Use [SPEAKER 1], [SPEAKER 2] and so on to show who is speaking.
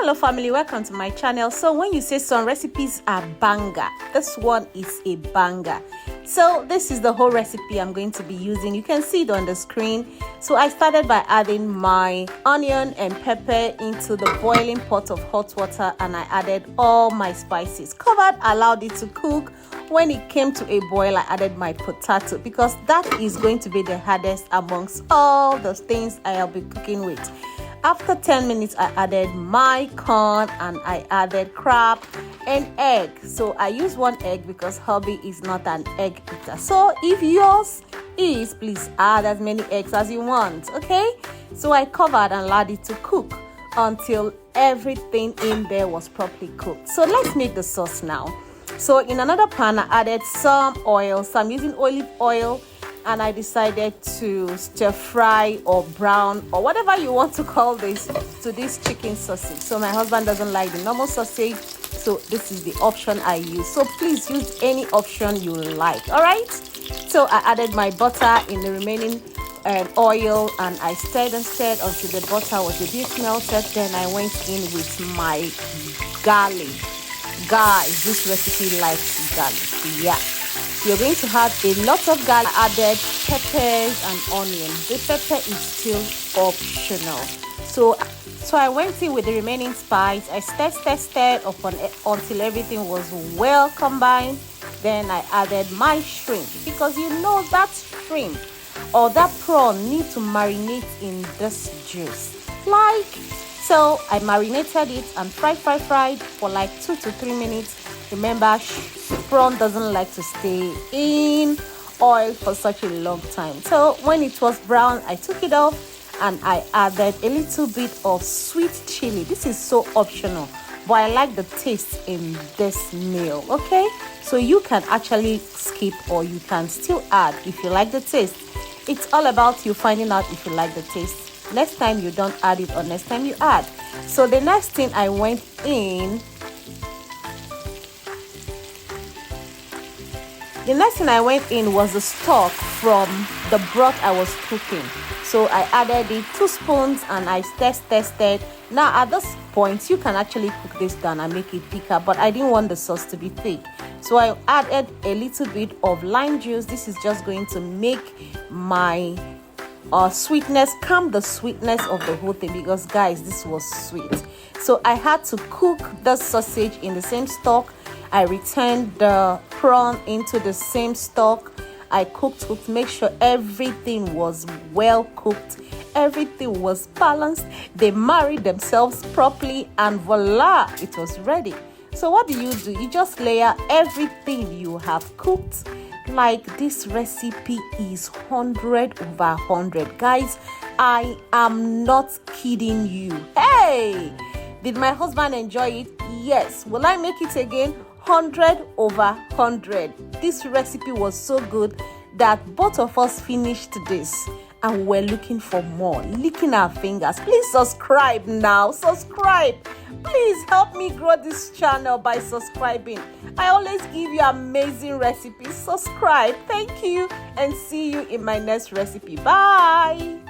[SPEAKER 1] Hello family, welcome to my channel. So when you say some recipes are banger, this one is a banger. So this is the whole recipe I'm going to be using. You can see it on the screen. So I started by adding my onion and pepper into the boiling pot of hot water, and I added all my spices. Covered, allowed it to cook. When it came to a boil, I added my potato because that is going to be the hardest amongst all the things I'll be cooking with. After 10 minutes, I added my corn and I added crab and egg. So I use one egg because hubby is not an egg eater. So if yours is, please add as many eggs as you want, okay? So I covered and allowed it to cook until everything in there was properly cooked. So let's make the sauce now. So in another pan, I added some oil. So I'm using olive oil. And I decided to stir fry or brown or whatever you want to call this to this chicken sausage. So my husband doesn't like the normal sausage, so this is the option I use. So please use any option you like. All right. So I added my butter in the remaining oil, and I stirred and stirred until the butter was a bit melted. Then I went in with my garlic. Guys, this recipe likes garlic. Yeah. You're going to have a lot of garlic. I added peppers and onions. The pepper is still optional. So I went in with the remaining spice. I stirred until everything was well combined. Then I added my shrimp, because you know that shrimp or that prawn need to marinate in this juice. So I marinated it and fried for like 2 to 3 minutes. Remember, prawn doesn't like to stay in oil for such a long time. So when it was brown, I took it off and I added a little bit of sweet chili. This is so optional, but I like the taste in this meal, okay? So you can actually skip or you can still add if you like the taste. It's all about you finding out if you like the taste. Next time you don't add it, or next time you add. So the next thing I went in was the stock from the broth I was cooking. So I added it 2 spoons and I stirred. Now at this point, you can actually cook this down and make it thicker, but I didn't want the sauce to be thick. So I added a little bit of lime juice. This is just going to make my sweetness, calm the sweetness of the whole thing, because guys, this was sweet. So I had to cook the sausage in the same stock. I returned the prawn into the same stock. I cooked, make sure everything was well cooked. Everything was balanced. They married themselves properly, and voila, it was ready. So what do? You just layer everything you have cooked. Like, this recipe is 100 over 100. Guys, I am not kidding you. Hey! Did my husband enjoy it? Yes. Will I make it again? 100 over 100. This recipe was so good that both of us finished this and we're looking for more, licking our fingers. Please subscribe now. Subscribe. Please help me grow this channel by subscribing. I always give you amazing recipes. Subscribe. Thank you, and see you in my next recipe. Bye.